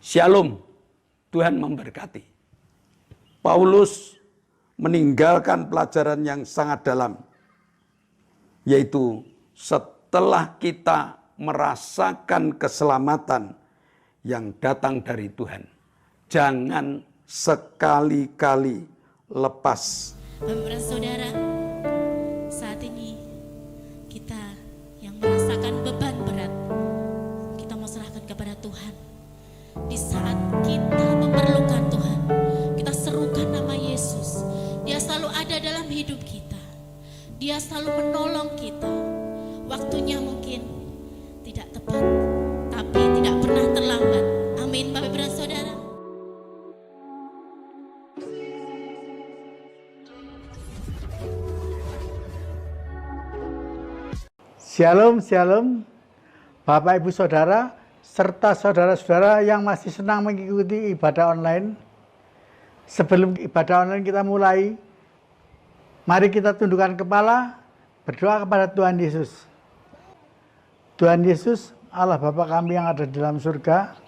Shalom, Tuhan memberkati. Paulus meninggalkan pelajaran yang sangat dalam, yaitu setelah kita merasakan keselamatan yang datang dari Tuhan, jangan sekali-kali lepas. Bapak saudara, saat ini kita yang merasakan beban berat, kita mau serahkan kepada Tuhan. Di saat kita memerlukan Tuhan, kita serukan nama Yesus. Dia selalu ada dalam hidup kita. Dia selalu menolong kita. Waktunya mungkin tidak tepat, tapi tidak pernah terlambat. Amin, Bapak Ibu dan Saudara. Shalom, shalom, Bapak Ibu Saudara, serta saudara-saudara yang masih senang mengikuti ibadah online. Sebelum ibadah online kita mulai, mari kita tundukkan kepala, berdoa kepada Tuhan Yesus. Tuhan Yesus, Allah Bapa kami yang ada di dalam surga,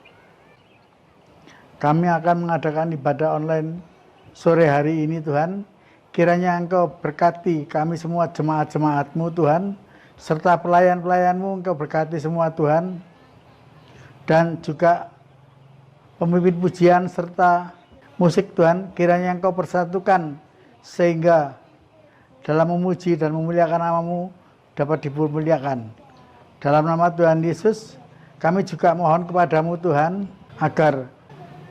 kami akan mengadakan ibadah online sore hari ini Tuhan. Kiranya Engkau berkati kami semua jemaat-jemaat-Mu Tuhan, serta pelayan-pelayan-Mu, Engkau berkati semua Tuhan. Dan juga pemimpin pujian serta musik Tuhan, kiranya Engkau persatukan sehingga dalam memuji dan memuliakan nama-Mu dapat dimuliakan. Dalam nama Tuhan Yesus, kami juga mohon kepadamu Tuhan, agar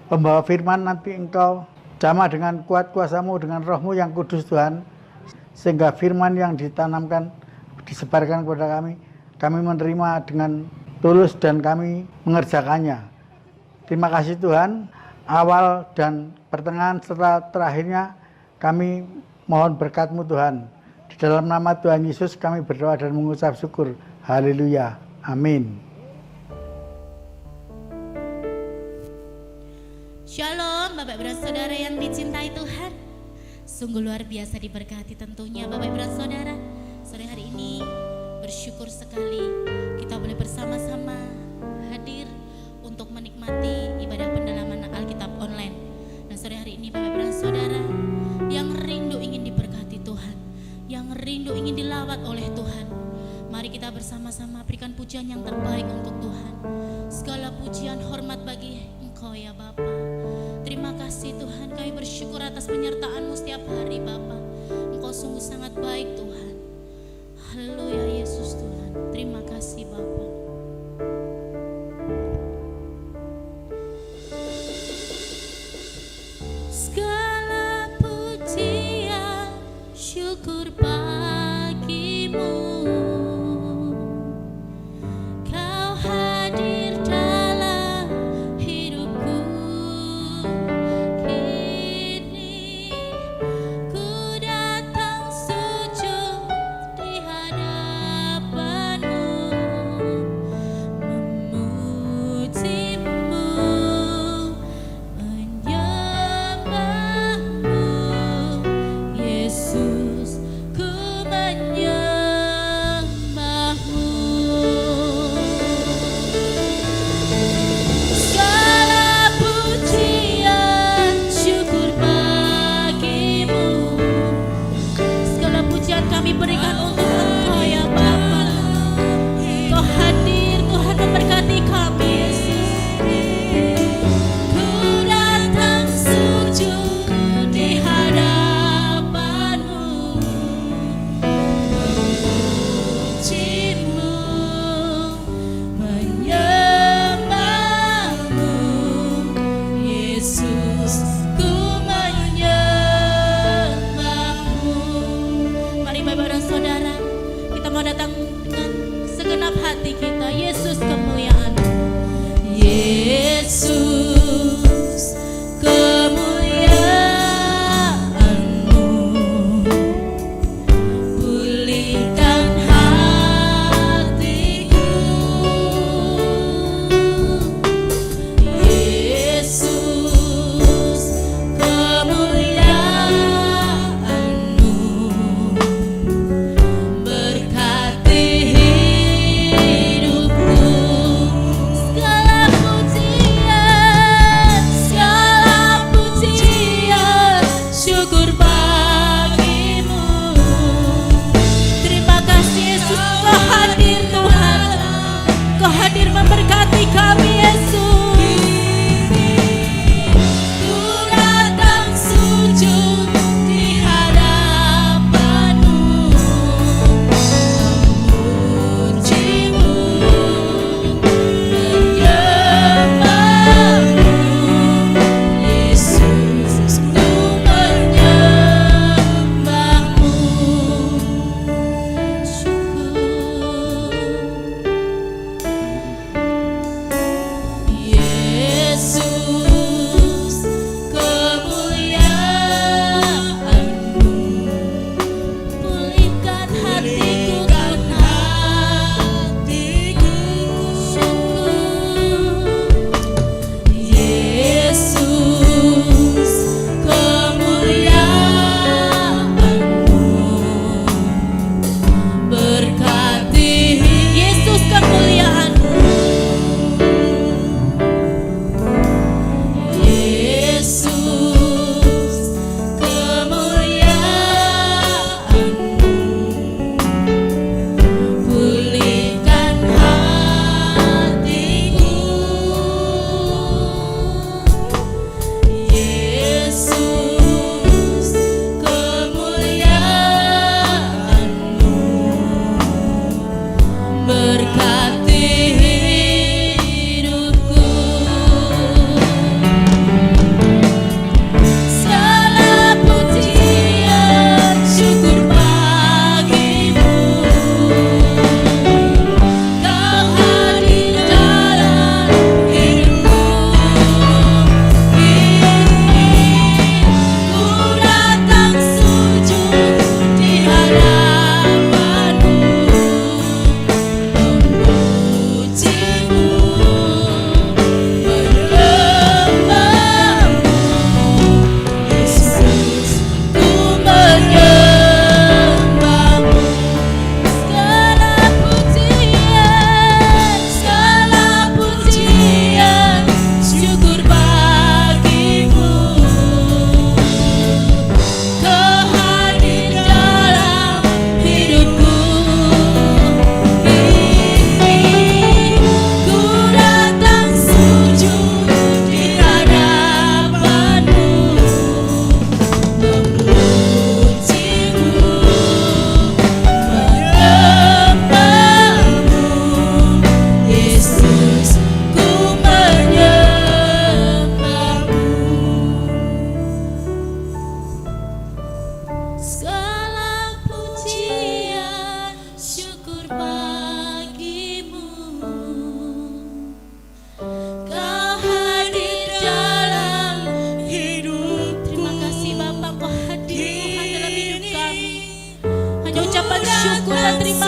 pembawa firman nanti Engkau jamah dengan kuat kuasa-Mu, dengan roh-Mu yang kudus Tuhan, sehingga firman yang ditanamkan, disebarkan kepada kami menerima dengan tulus dan kami mengerjakannya. Terima kasih Tuhan, awal dan pertengahan serta terakhirnya kami mohon berkat-Mu Tuhan. Di dalam nama Tuhan Yesus kami berdoa dan mengucap syukur. Haleluya. Amin. Shalom Bapak Ibu dan Saudara yang dicintai Tuhan. Sungguh luar biasa diberkati tentunya Bapak Ibu dan Saudara. Sore hari ini bersyukur sekali kita boleh bersama-sama hadir untuk menikmati ibadah pendalaman Alkitab online. Dan sore hari ini Bapak Ibu dan Saudara yang rindu ingin diberkati Tuhan, yang rindu ingin dilawat oleh Tuhan, mari kita bersama-sama berikan pujian yang terbaik untuk Tuhan. Segala pujian hormat bagi Engkau ya Bapa. Terima kasih Tuhan, kami bersyukur atas penyertaan-Mu setiap hari Bapa. Engkau sungguh sangat baik Tuhan. Haleluya Yesus Tuhan. Terima kasih Bapa. Segala pujian syukur bagimu. Kau hadir dalam hidupku. Kini ku datang sujud di hadapan-Mu.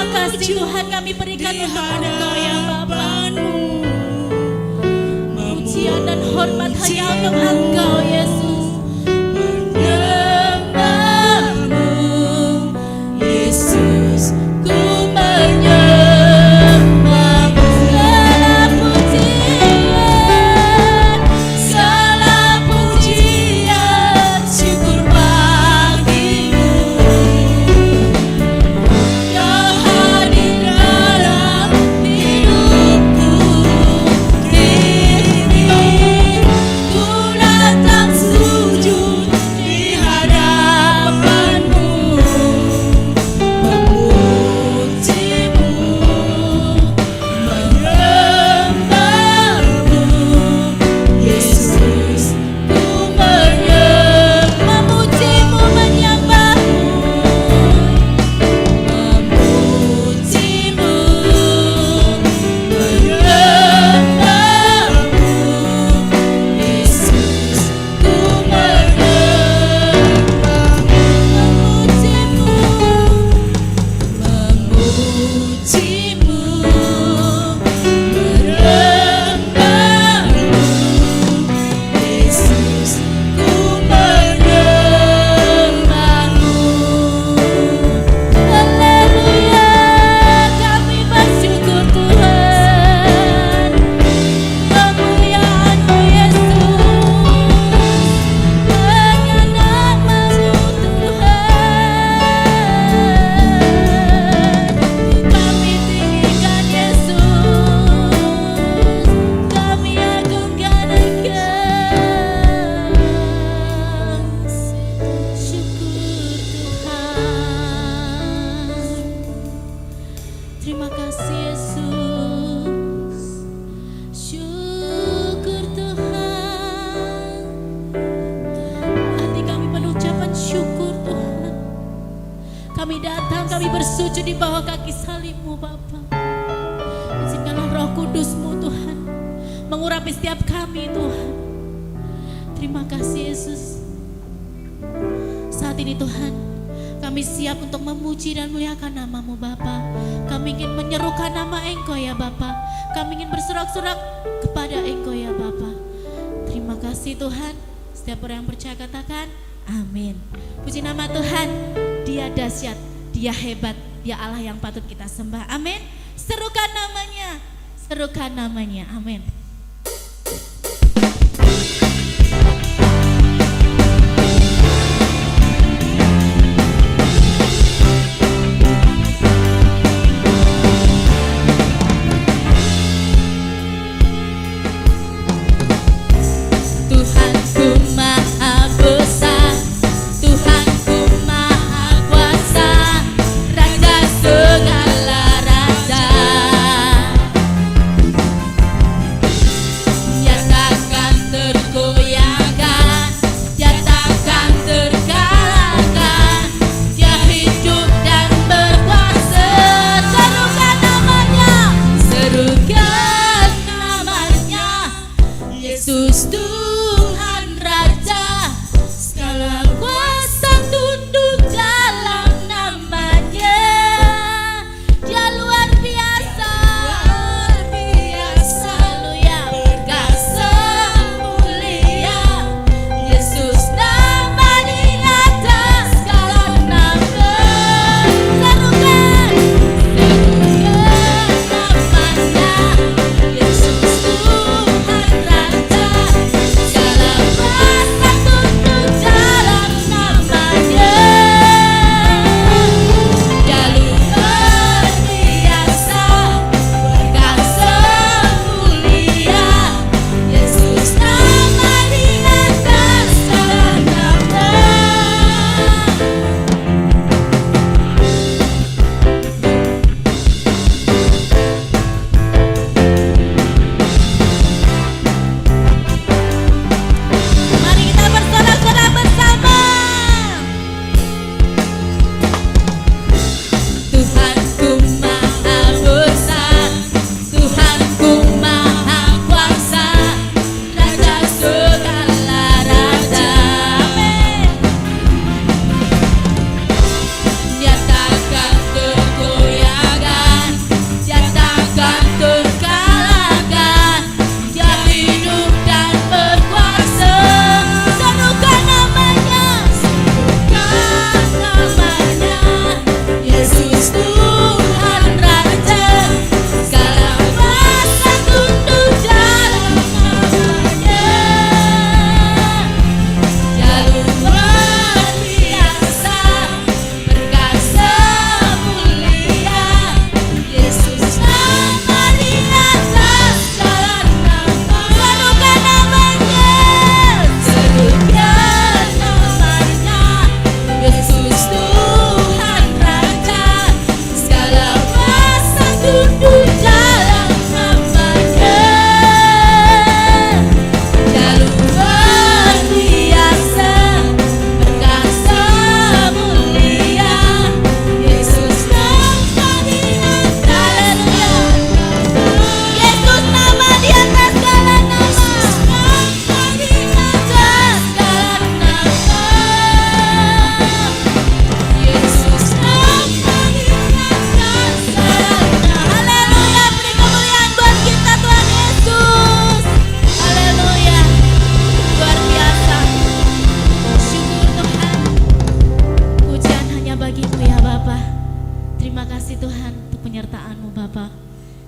kasih Tuhan kami berikan untuk Engkau ya Bapa. Pujian dan hormat hanya untuk Engkau Yesus. Menyembahmu Yesus, ku menyembahmu. Segala pujian, syukur bagimu. Kau hadir dalam hidupku kini. Ku datang sujud di hadapanmu, memujimu, menyembahmu Yesus, ku memujimu, menyembahmu, memujimu, menyembahmu Yesus, ku memujimu, menyembahmu Yesus, ku menyembahmu. Haleluya, kami bersyukur Tuhan, kemuliaan-Mu Yesus, hanya nama-Mu Tuhan. Kami tinggikan Yesus, kami agungkan Engkau. Syukur Tuhan. Terima kasih Yesus. Syukur Tuhan. Hati kami penuh ucapan syukur Tuhan. Kami datang, kami bersujud di bawah kaki salib-Mu Bapa. Izinkanlah Roh Kudus-Mu Tuhan mengurapi setiap kami Tuhan. Terima kasih Yesus. Saat ini Tuhan, kami siap untuk memuji dan muliakan nama-Mu Bapa. Kami ingin menyerukan nama Engkau ya Bapa. Kami ingin bersorak-sorak kepada Engkau ya Bapa. Terima kasih Tuhan. Setiap orang yang percaya katakan amin. Puji nama Tuhan. Dia dahsyat, Dia hebat, Dia Allah yang patut kita sembah. Amin. Serukan namanya, serukan namanya. Amin. Tuhanku Maha Besar, Tuhanku Maha Kuasa, Raja segala raja.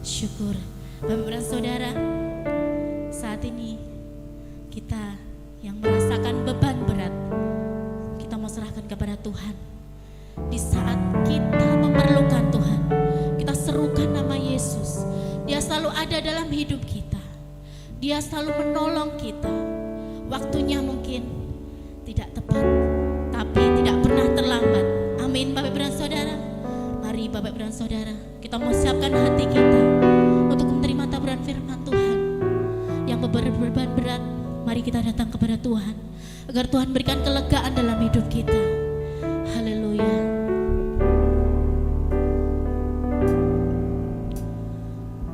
Syukur. Bapak dan Saudara, saat ini kita yang merasakan beban berat, kita mau serahkan kepada Tuhan. Di saat kita memerlukan Tuhan, kita serukan nama Yesus. Dia selalu ada dalam hidup kita. Dia selalu menolong kita. Waktunya mungkin tidak tepat, tapi tidak pernah terlambat. Amin Bapak dan Saudara. Mari Bapak dan Saudara, kita mau siapkan hati kita untuk menerima taburan firman Tuhan. Yang beban berat, mari kita datang kepada Tuhan, agar Tuhan berikan kelegaan dalam hidup kita. Haleluya.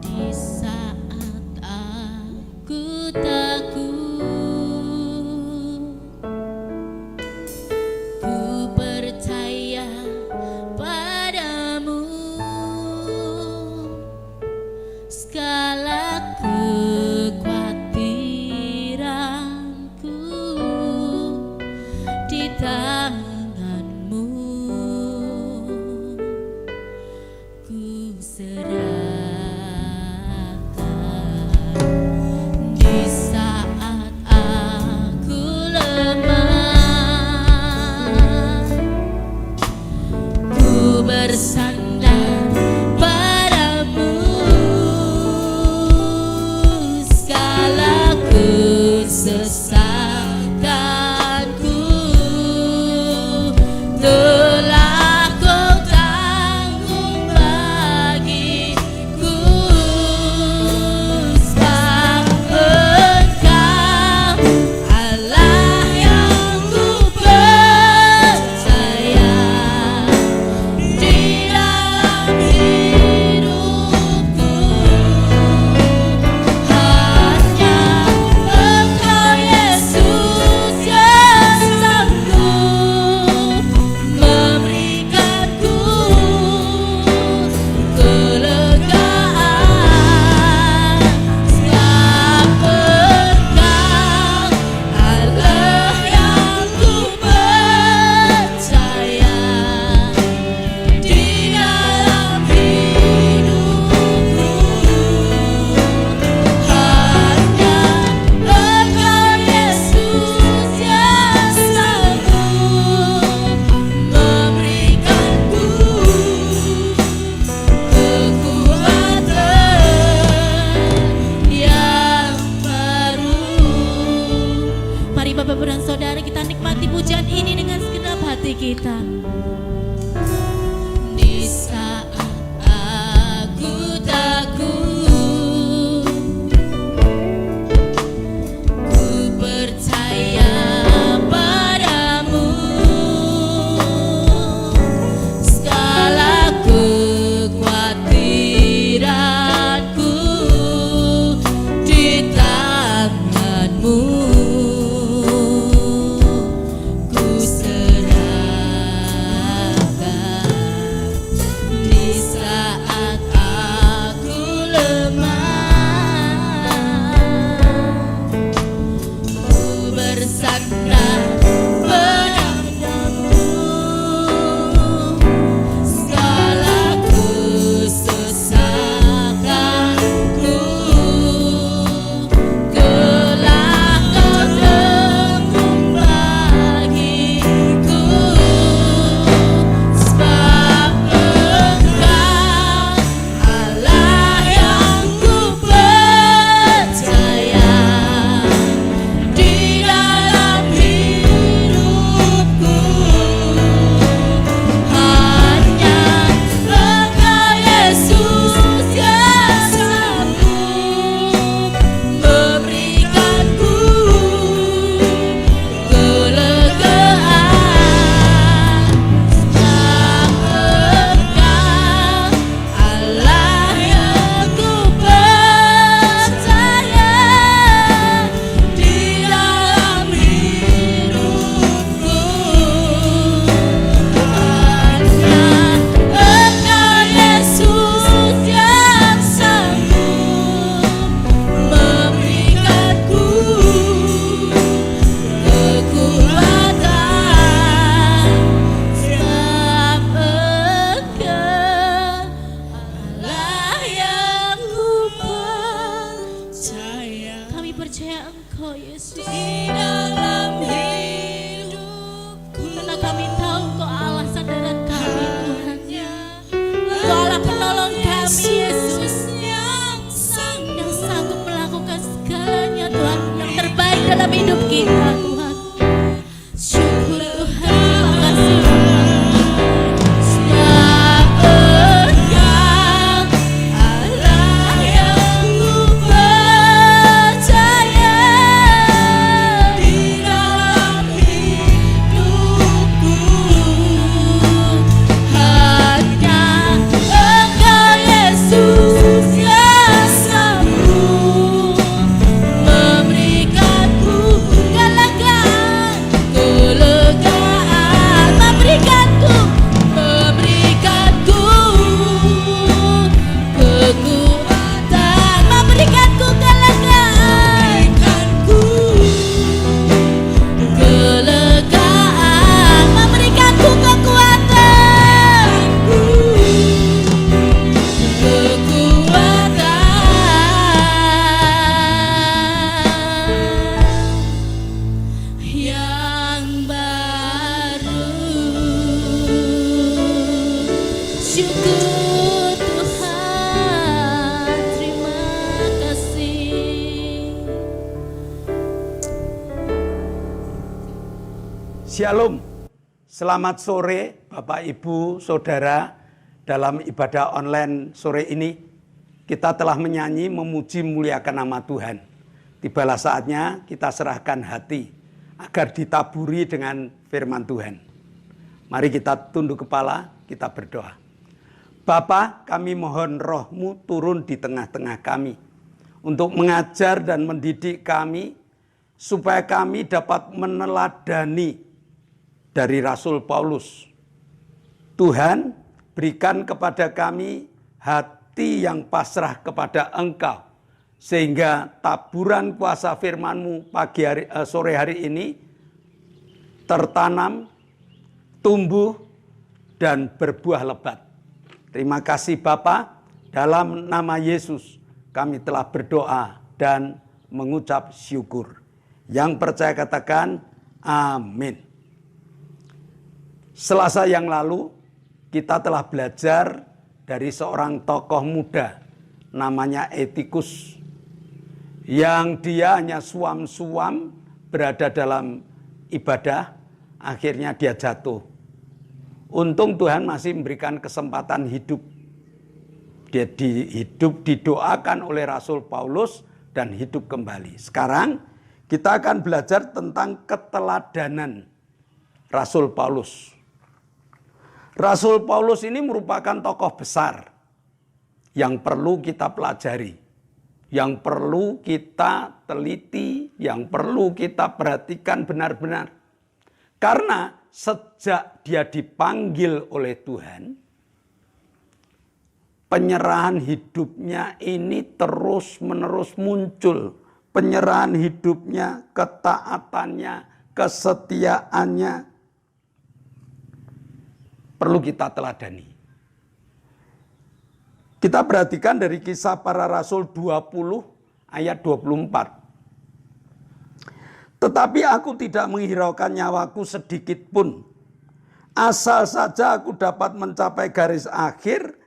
Di saat aku takut, ku percaya padamu. Segala kekhawatiranku di tanganmu ku serahkan. Di saat aku lemah, ku bersandar padamu. Segala kesesakanku telah kau tanggung bagiku. Sebab Engkau Allah yang ku percaya di dalam hidupku. Hanya Engkau Yesus yang sanggup memberikanku kelegaan. Sebab Engkau Allah yang ku percaya di dalam hidupku. Hanya Engkau Yesus yang sanggup memberikanku kekuatan yang baru. Mari Bapak dan Saudara, kita nikmati pujian ini dengan segenap hati kita. Di saat aku takut, ku percaya padamu. Segala kekhawatiranku di tanganmu ku serahkan. Kami tahu Kau Allah sandaran kami Tuhan. Kau Allah penolong kami Yesus, yang sanggup melakukan segalanya Tuhan, yang terbaik dalam hidup kita Tuhan. Syukur Tuhan, terima kasih Shalom, selamat sore Bapak Ibu Saudara. Dalam ibadah online sore ini kita telah menyanyi memuji muliakan nama Tuhan. Tibalah saatnya kita serahkan hati agar ditaburi dengan firman Tuhan. Mari kita tunduk kepala, kita berdoa. Bapa, kami mohon Roh-Mu turun di tengah-tengah kami untuk mengajar dan mendidik kami supaya kami dapat meneladani dari Rasul Paulus. Tuhan, berikan kepada kami hati yang pasrah kepada Engkau, sehingga taburan kuasa firman-Mu sore hari ini tertanam, tumbuh, dan berbuah lebat. Terima kasih Bapa, dalam nama Yesus kami telah berdoa dan mengucap syukur. Yang percaya katakan amin. Selasa yang lalu kita telah belajar dari seorang tokoh muda namanya Etikus, yang dia hanya suam-suam berada dalam ibadah, akhirnya dia jatuh. Untung Tuhan masih memberikan kesempatan hidup. Dia didoakan oleh Rasul Paulus dan hidup kembali. Sekarang kita akan belajar tentang keteladanan Rasul Paulus. Rasul Paulus ini merupakan tokoh besar yang perlu kita pelajari, yang perlu kita teliti, yang perlu kita perhatikan benar-benar. Karena sejak dia dipanggil oleh Tuhan, penyerahan hidupnya ini terus-menerus muncul. Penyerahan hidupnya, ketaatannya, kesetiaannya perlu kita teladani. Kita perhatikan dari Kisah Para Rasul 20 ayat 24. Tetapi aku tidak menghiraukan nyawaku sedikit pun, asal saja aku dapat mencapai garis akhir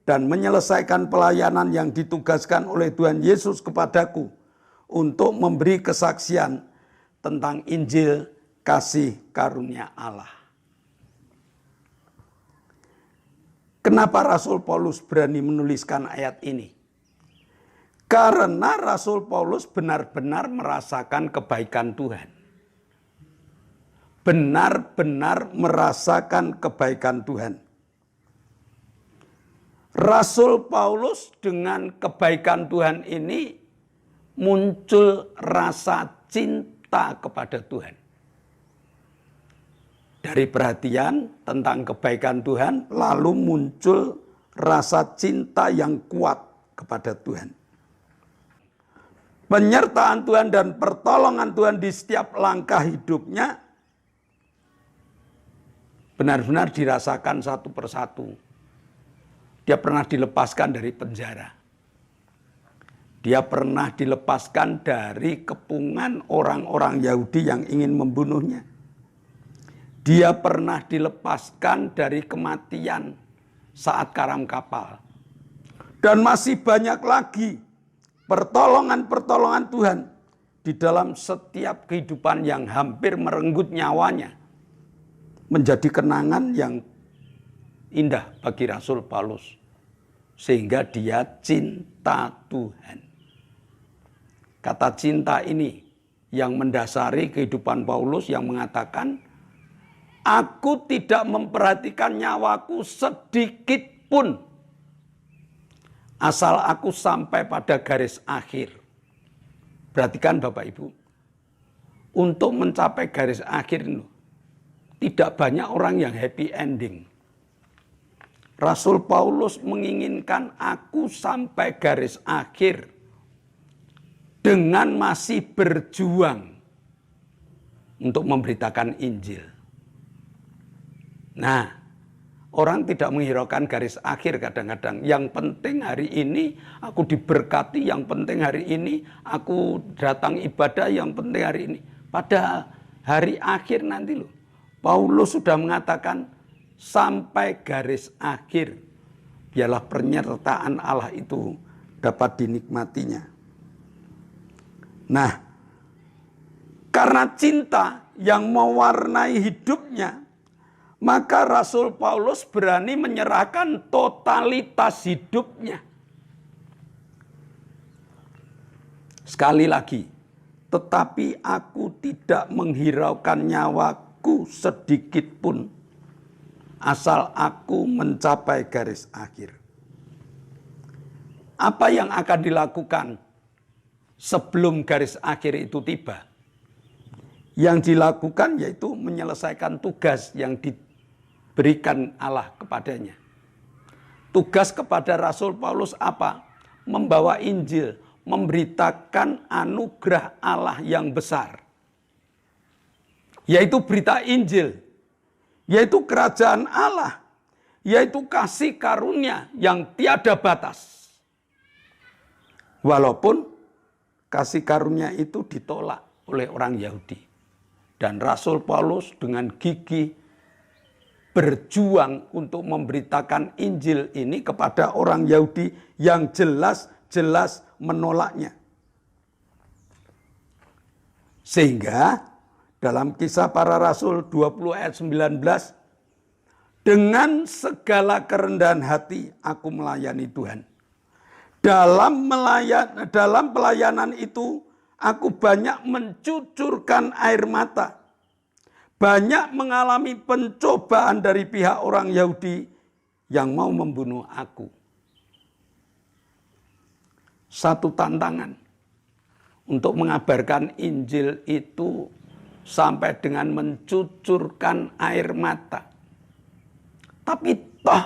dan menyelesaikan pelayanan yang ditugaskan oleh Tuhan Yesus kepadaku untuk memberi kesaksian tentang Injil kasih karunia Allah. Kenapa Rasul Paulus berani menuliskan ayat ini? Karena Rasul Paulus benar-benar merasakan kebaikan Tuhan. Benar-benar merasakan kebaikan Tuhan. Rasul Paulus dengan kebaikan Tuhan ini muncul rasa cinta kepada Tuhan. Dari perhatian tentang kebaikan Tuhan, lalu muncul rasa cinta yang kuat kepada Tuhan. Penyertaan Tuhan dan pertolongan Tuhan di setiap langkah hidupnya benar-benar dirasakan satu persatu. Dia pernah dilepaskan dari penjara. Dia pernah dilepaskan dari kepungan orang-orang Yahudi yang ingin membunuhnya. Dia pernah dilepaskan dari kematian saat karam kapal. Dan masih banyak lagi pertolongan-pertolongan Tuhan di dalam setiap kehidupan yang hampir merenggut nyawanya. Menjadi kenangan yang indah bagi Rasul Paulus. Sehingga dia cinta Tuhan. Kata cinta ini yang mendasari kehidupan Paulus yang mengatakan, aku tidak memperhatikan nyawaku sedikit pun, asal aku sampai pada garis akhir. Perhatikan Bapak Ibu, untuk mencapai garis akhir itu, tidak banyak orang yang happy ending. Rasul Paulus menginginkan aku sampai garis akhir dengan masih berjuang untuk memberitakan Injil. Nah, orang tidak menghiraukan garis akhir kadang-kadang. Yang penting hari ini aku diberkati, yang penting hari ini aku datang ibadah, yang penting hari ini. Padahal hari akhir nanti loh. Paulus sudah mengatakan sampai garis akhir. Biarlah penyertaan Allah itu dapat dinikmatinya. Nah, karena cinta yang mewarnai hidupnya, maka Rasul Paulus berani menyerahkan totalitas hidupnya. Sekali lagi, tetapi aku tidak menghiraukan nyawaku sedikit pun, asal aku mencapai garis akhir. Apa yang akan dilakukan sebelum garis akhir itu tiba? Yang dilakukan yaitu menyelesaikan tugas yang diberikan Allah kepadanya. Tugas kepada Rasul Paulus apa? Membawa Injil, memberitakan anugerah Allah yang besar. Yaitu berita Injil, yaitu kerajaan Allah, yaitu kasih karunia yang tiada batas. Walaupun kasih karunia itu ditolak oleh orang Yahudi. Dan Rasul Paulus dengan gigih berjuang untuk memberitakan Injil ini kepada orang Yahudi yang jelas-jelas menolaknya. Sehingga dalam Kisah Para Rasul 20 ayat 19, dengan segala kerendahan hati aku melayani Tuhan. Dalam pelayanan itu aku banyak mencucurkan air mata. Banyak mengalami pencobaan dari pihak orang Yahudi yang mau membunuh aku. Satu tantangan untuk mengabarkan Injil itu sampai dengan mencucurkan air mata. Tapi toh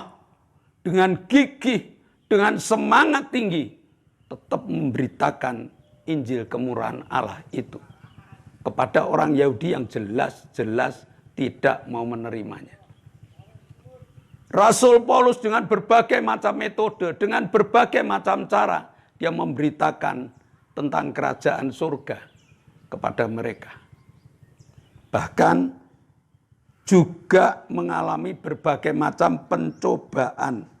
dengan gigih, dengan semangat tinggi, tetap memberitakan Injil kemurahan Allah itu kepada orang Yahudi yang jelas-jelas tidak mau menerimanya. Rasul Paulus dengan berbagai macam metode, dengan berbagai macam cara, dia memberitakan tentang kerajaan surga kepada mereka. Bahkan juga mengalami berbagai macam pencobaan.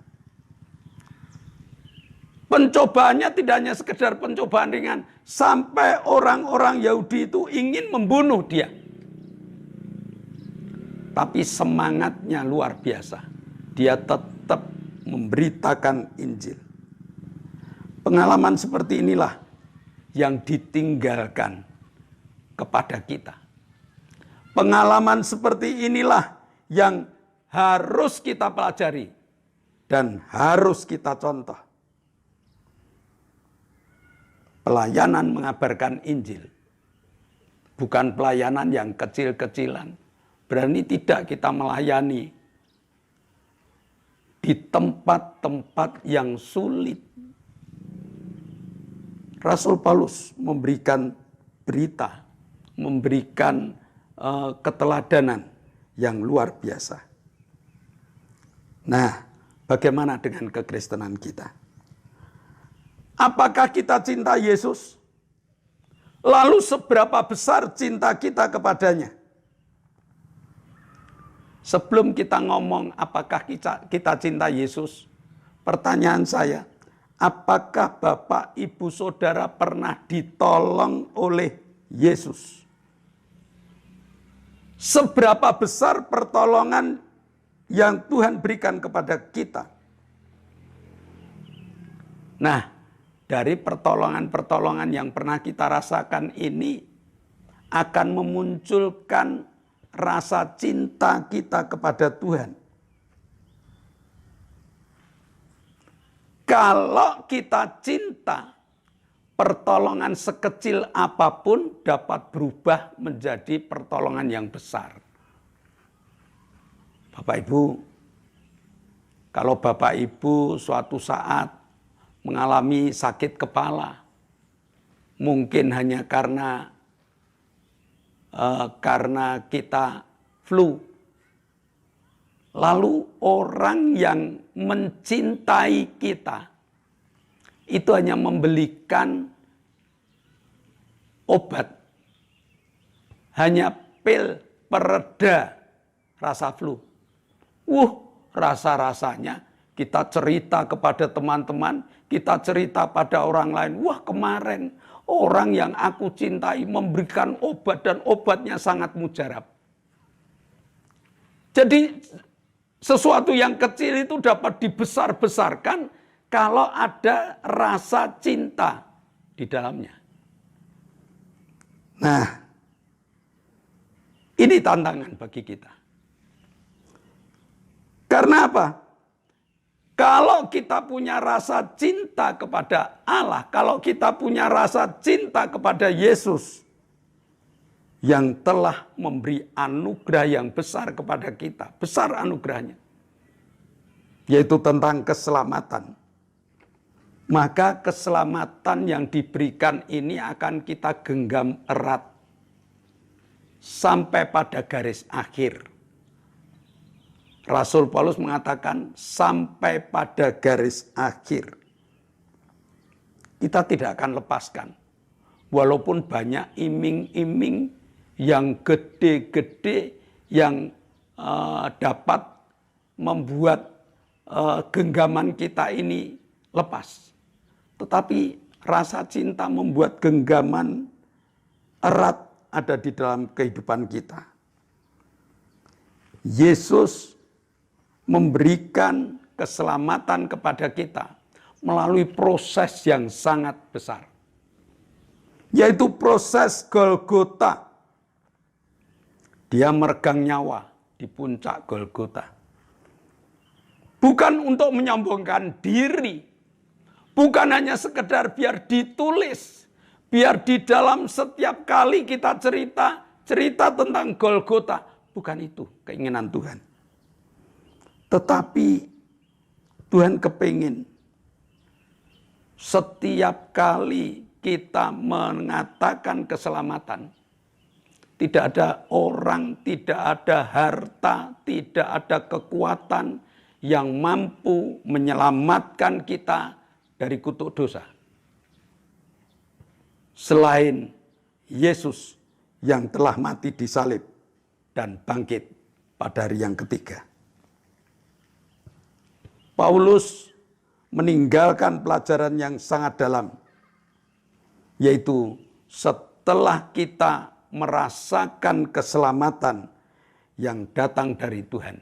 Pencobaannya tidak hanya sekedar pencobaan ringan, sampai orang-orang Yahudi itu ingin membunuh dia. Tapi semangatnya luar biasa. Dia tetap memberitakan Injil. Pengalaman seperti inilah yang ditinggalkan kepada kita. Pengalaman seperti inilah yang harus kita pelajari dan harus kita contoh. Pelayanan mengabarkan Injil, bukan pelayanan yang kecil-kecilan. Berani tidak kita melayani di tempat-tempat yang sulit. Rasul Paulus memberikan berita, memberikan keteladanan yang luar biasa. Nah, bagaimana dengan kekristenan kita? Apakah kita cinta Yesus? Lalu seberapa besar cinta kita kepadanya? Sebelum kita ngomong apakah kita cinta Yesus, pertanyaan saya, apakah Bapak, Ibu, Saudara pernah ditolong oleh Yesus? Seberapa besar pertolongan yang Tuhan berikan kepada kita? Nah, dari pertolongan-pertolongan yang pernah kita rasakan ini akan memunculkan rasa cinta kita kepada Tuhan. Kalau kita cinta, pertolongan sekecil apapun dapat berubah menjadi pertolongan yang besar. Bapak Ibu, kalau Bapak Ibu suatu saat mengalami sakit kepala, mungkin hanya karena kita flu. Lalu orang yang mencintai kita itu hanya membelikan obat, hanya pil pereda rasa flu. Rasa-rasanya kita cerita kepada teman-teman, kita cerita pada orang lain. Wah, kemarin orang yang aku cintai memberikan obat dan obatnya sangat mujarab. Jadi sesuatu yang kecil itu dapat dibesar-besarkan kalau ada rasa cinta di dalamnya. Nah, ini tantangan bagi kita. Karena apa? Kalau kita punya rasa cinta kepada Allah, kalau kita punya rasa cinta kepada Yesus yang telah memberi anugerah yang besar kepada kita, besar anugerahnya, yaitu tentang keselamatan. Maka keselamatan yang diberikan ini akan kita genggam erat sampai pada garis akhir. Rasul Paulus mengatakan sampai pada garis akhir. Kita tidak akan lepaskan. Walaupun banyak iming-iming yang gede-gede yang dapat membuat genggaman kita ini lepas. Tetapi rasa cinta membuat genggaman erat ada di dalam kehidupan kita. Yesus memberikan keselamatan kepada kita melalui proses yang sangat besar. Yaitu proses Golgota. Dia meregang nyawa di puncak Golgota. Bukan untuk menyombongkan diri. Bukan hanya sekedar biar ditulis. Biar di dalam setiap kali kita cerita tentang Golgota. Bukan itu keinginan Tuhan. Tetapi Tuhan kepingin setiap kali kita mengatakan keselamatan, tidak ada orang, tidak ada harta, tidak ada kekuatan yang mampu menyelamatkan kita dari kutuk dosa. Selain Yesus yang telah mati di salib dan bangkit pada hari yang ketiga. Paulus meninggalkan pelajaran yang sangat dalam, yaitu setelah kita merasakan keselamatan yang datang dari Tuhan,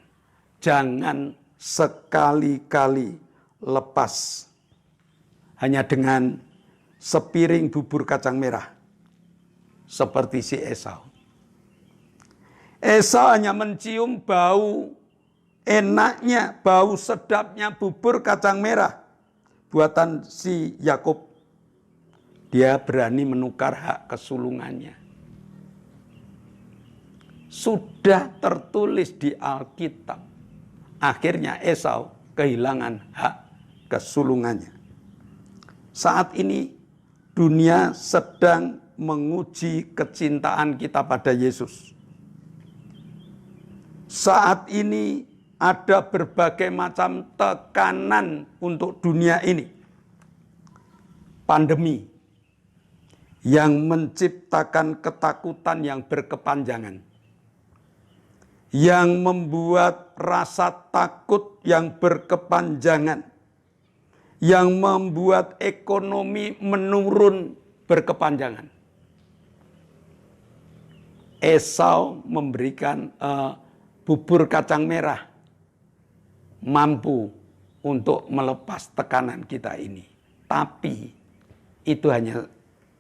jangan sekali-kali lepas hanya dengan sepiring bubur kacang merah seperti si Esau. Esau hanya mencium bau enaknya, bau sedapnya bubur kacang merah buatan si Yakub. Dia berani menukar hak kesulungannya. Sudah tertulis di Alkitab. Akhirnya Esau kehilangan hak kesulungannya. Saat ini dunia sedang menguji kecintaan kita pada Yesus. Saat ini ada berbagai macam tekanan untuk dunia ini. Pandemi yang menciptakan ketakutan yang berkepanjangan. yang membuat rasa takut yang berkepanjangan, yang membuat ekonomi menurun berkepanjangan. Esau memberikan bubur kacang merah mampu untuk melepas tekanan kita ini. Tapi itu hanya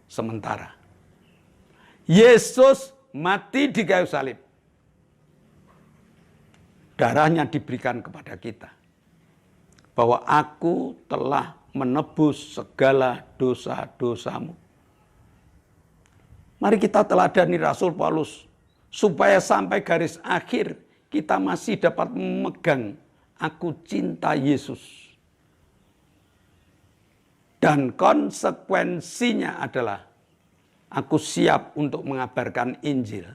sementara. Yesus mati di kayu salib. Darahnya diberikan kepada kita. Bahwa aku telah menebus segala dosa-dosamu. Mari kita teladani Rasul Paulus. Supaya sampai garis akhir kita masih dapat memegang aku cinta Yesus. Dan konsekuensinya adalah aku siap untuk mengabarkan Injil.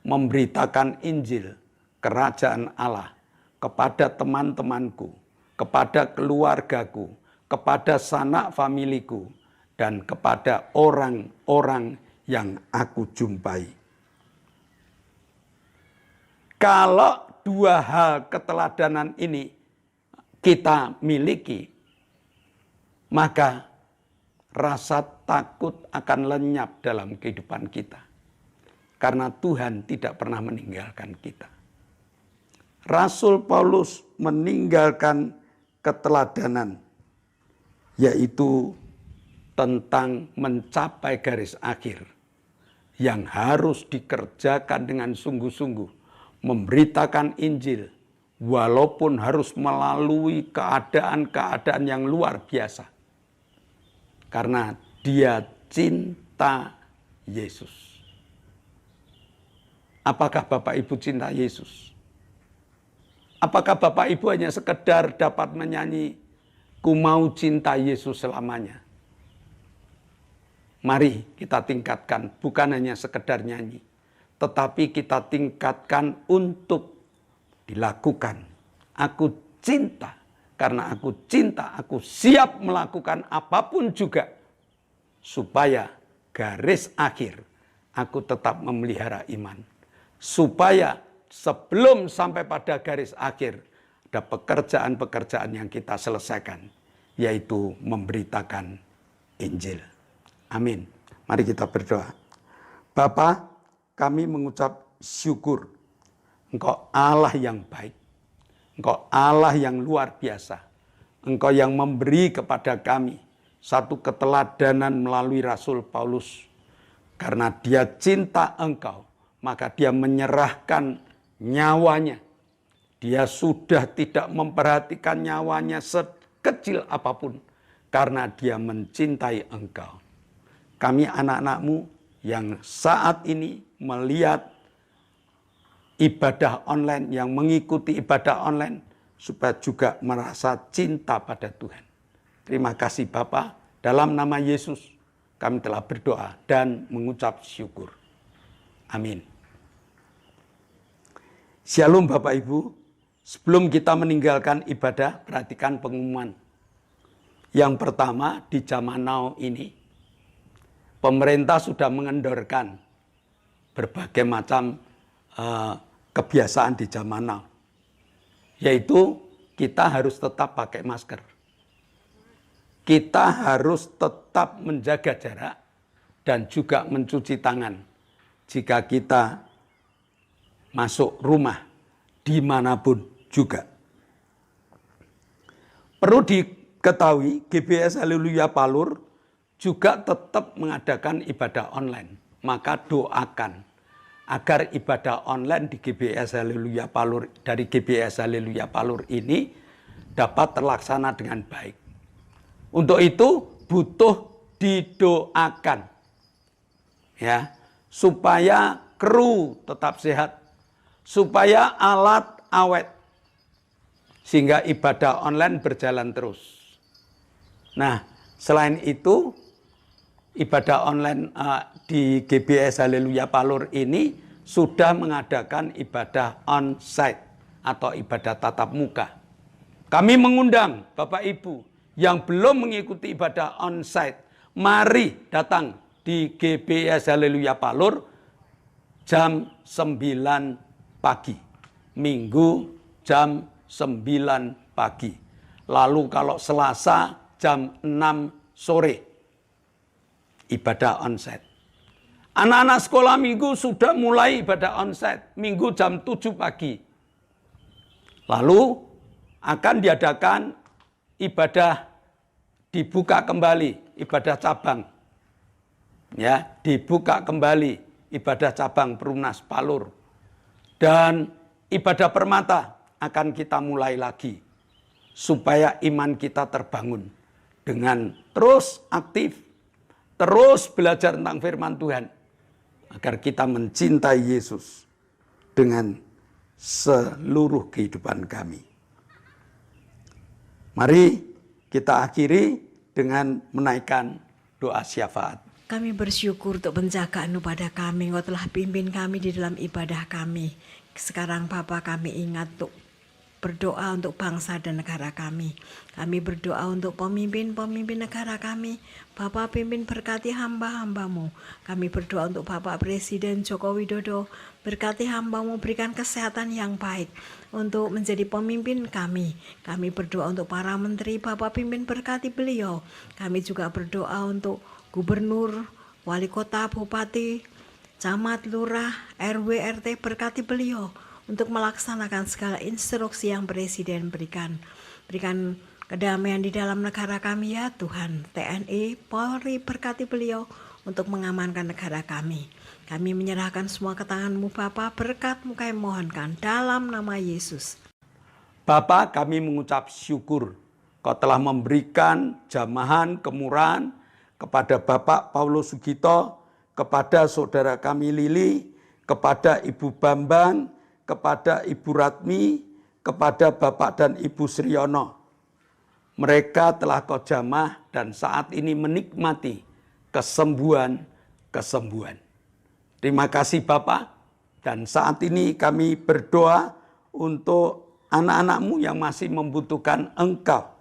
Memberitakan Injil. Kerajaan Allah kepada teman-temanku, kepada keluargaku, kepada sanak familiku, dan kepada orang-orang yang aku jumpai. Kalau dua hal keteladanan ini kita miliki, maka rasa takut akan lenyap dalam kehidupan kita. Karena Tuhan tidak pernah meninggalkan kita. Rasul Paulus meninggalkan keteladanan, yaitu tentang mencapai garis akhir yang harus dikerjakan dengan sungguh-sungguh, memberitakan Injil, walaupun harus melalui keadaan-keadaan yang luar biasa. Karena dia cinta Yesus. Apakah Bapak Ibu cinta Yesus? Apakah Bapak Ibu hanya sekedar dapat menyanyi, "Ku mau cinta Yesus selamanya"? Mari kita tingkatkan, bukan hanya sekedar nyanyi, tetapi kita tingkatkan untuk dilakukan. Aku cinta, karena aku cinta, aku siap melakukan apapun juga, supaya garis akhir aku tetap memelihara iman. Supaya sebelum sampai pada garis akhir, ada pekerjaan-pekerjaan yang kita selesaikan, yaitu memberitakan Injil. Amin. Mari kita berdoa. Bapa, kami mengucap syukur. Engkau Allah yang baik. Engkau Allah yang luar biasa. Engkau yang memberi kepada kami satu keteladanan melalui Rasul Paulus. Karena dia cinta Engkau, maka dia menyerahkan nyawanya. Dia sudah tidak memperhatikan nyawanya sekecil apapun, karena dia mencintai Engkau. Kami anak-anak-Mu yang saat ini melihat ibadah online, yang mengikuti ibadah online, supaya juga merasa cinta pada Tuhan. Terima kasih Bapa, dalam nama Yesus kami telah berdoa dan mengucap syukur. Amin. Shalom Bapak Ibu, sebelum kita meninggalkan ibadah, perhatikan pengumuman. Yang pertama, di zaman now ini, pemerintah sudah mengendorkan berbagai macam kebiasaan di zaman now. Yaitu kita harus tetap pakai masker. Kita harus tetap menjaga jarak dan juga mencuci tangan jika kita masuk rumah dimanapun juga. Perlu diketahui GBS Haleluya Palur juga tetap mengadakan ibadah online. Maka doakan agar ibadah online di GBS Haleluya Palur, dari GBS Haleluya Palur ini dapat terlaksana dengan baik. Untuk itu butuh didoakan, ya, supaya kru tetap sehat, supaya alat awet, sehingga ibadah online berjalan terus. Nah, selain itu, ibadah online di GBS Haleluya Palur ini sudah mengadakan ibadah on-site atau ibadah tatap muka. Kami mengundang Bapak Ibu yang belum mengikuti ibadah on-site, mari datang di GBS Haleluya Palur jam 9 pagi. Minggu jam 9 pagi. Lalu kalau Selasa jam 6 sore. Ibadah onsite. Anak-anak sekolah minggu sudah mulai ibadah onsite. Minggu jam 7 pagi. Lalu akan diadakan ibadah dibuka kembali, ibadah cabang. Ya, dibuka kembali ibadah cabang Perumnas Palur. Dan ibadah permata akan kita mulai lagi. Supaya iman kita terbangun. Dengan terus aktif, terus belajar tentang firman Tuhan. Agar kita mencintai Yesus dengan seluruh kehidupan kami. Mari kita akhiri dengan menaikkan doa syafaat. Kami bersyukur untuk penjagaan pada kami. Engkau telah pimpin kami di dalam ibadah kami. Sekarang Bapa, kami ingat untuk berdoa untuk bangsa dan negara kami. Kami berdoa untuk pemimpin-pemimpin negara kami. Bapa, pimpin berkati hamba-hambamu. Kami berdoa untuk Bapak Presiden Joko Widodo. Berkati hamba-Mu, berikan kesehatan yang baik untuk menjadi pemimpin kami. Kami berdoa untuk para menteri. Bapak, pimpin berkati beliau. Kami juga berdoa untuk gubernur, wali kota, bupati, camat, lurah, RW, RT, berkati beliau untuk melaksanakan segala instruksi yang Presiden berikan. Berikan kedamaian di dalam negara kami ya Tuhan. TNI, Polri, berkati beliau untuk mengamankan negara kami. Kami menyerahkan semua ke tangan-Mu Bapa, berkat-Mu kami mohonkan dalam nama Yesus. Bapa, kami mengucap syukur Kau telah memberikan jamahan kemurahan kepada Bapak Paulus Sugito, kepada saudara kami Lili, kepada Ibu Bambang, kepada Ibu Ratmi, kepada Bapak dan Ibu Sriono. Mereka telah Kau jamah dan saat ini menikmati kesembuhan. Terima kasih Bapak. Dan saat ini kami berdoa untuk anak-anak-Mu yang masih membutuhkan Engkau.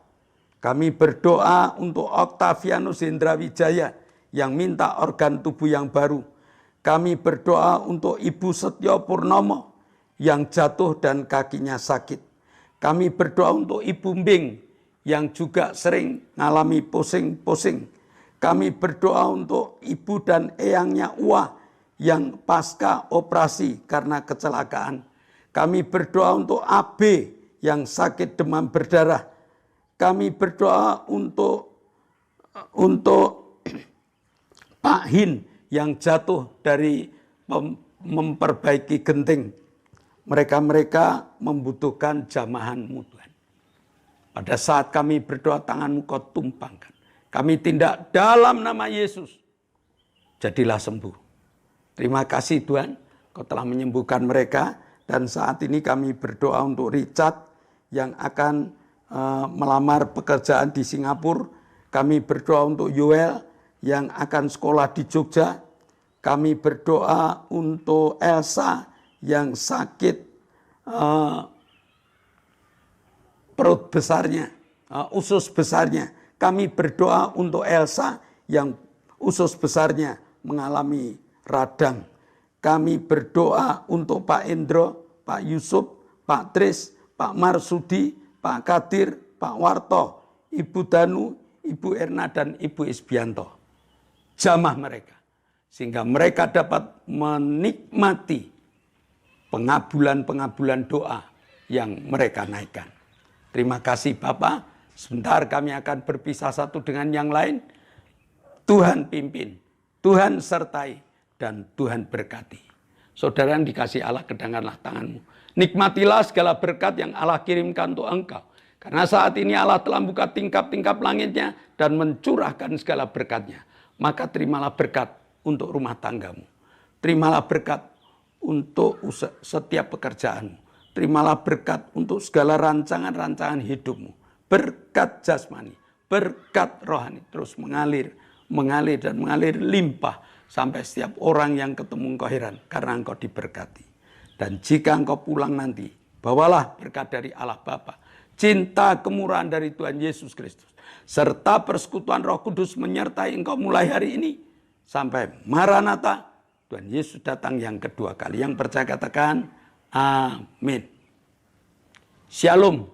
Kami berdoa untuk Octavianus Hendra Wijaya yang minta organ tubuh yang baru. Kami berdoa untuk Ibu Setyo Purnomo yang jatuh dan kakinya sakit. Kami berdoa untuk Ibu Mbing yang juga sering mengalami pusing-pusing. Kami berdoa untuk ibu dan eyangnya Uwa yang pasca operasi karena kecelakaan. Kami berdoa untuk AB yang sakit demam berdarah. Kami berdoa untuk Pak Hin yang jatuh dari memperbaiki genting. Mereka membutuhkan jamahan-Mu Tuhan. Pada saat kami berdoa, tangan-Mu Kau tumpangkan. Kami tindak dalam nama Yesus. Jadilah sembuh. Terima kasih Tuhan, Kau telah menyembuhkan mereka. Dan saat ini kami berdoa untuk Richard yang akan melamar pekerjaan di Singapura. Kami berdoa untuk Yoel yang akan sekolah di Jogja. Kami berdoa untuk Elsa yang sakit perut besarnya, usus besarnya. Kami berdoa untuk Elsa yang usus besarnya mengalami radang. Kami berdoa untuk Pak Endro, Pak Yusuf, Pak Tris, Pak Marsudi, Pak Kadir, Pak Warto, Ibu Danu, Ibu Erna, dan Ibu Isbianto. Jamah mereka. Sehingga mereka dapat menikmati pengabulan doa yang mereka naikkan. Terima kasih Bapak. Sebentar kami akan berpisah satu dengan yang lain. Tuhan pimpin, Tuhan sertai, dan Tuhan berkati. Saudara yang dikasih Allah, kedangkanlah tanganmu. Nikmatilah segala berkat yang Allah kirimkan untuk engkau. Karena saat ini Allah telah buka tingkap-tingkap langitnya dan mencurahkan segala berkatnya. Maka terimalah berkat untuk rumah tanggamu. Terimalah berkat untuk setiap pekerjaanmu. Terimalah berkat untuk segala rancangan-rancangan hidupmu. Berkat jasmani, berkat rohani terus mengalir dan mengalir limpah sampai setiap orang yang ketemu engkau heran karena engkau diberkati. Dan jika engkau pulang nanti, bawalah berkat dari Allah Bapa, cinta kemurahan dari Tuhan Yesus Kristus, serta persekutuan Roh Kudus menyertai engkau mulai hari ini sampai Maranatha, Tuhan Yesus datang yang kedua kali. Yang percaya katakan amin. Shalom.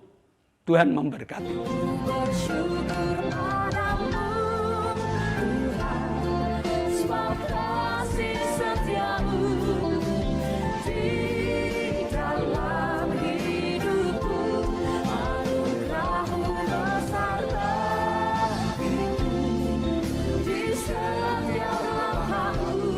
Tuhan memberkati. Bersyukur padamu Tuhan, sebab kasih setiamu di dalam hidupku, anugerahmu beserta itu di setiap langkahku.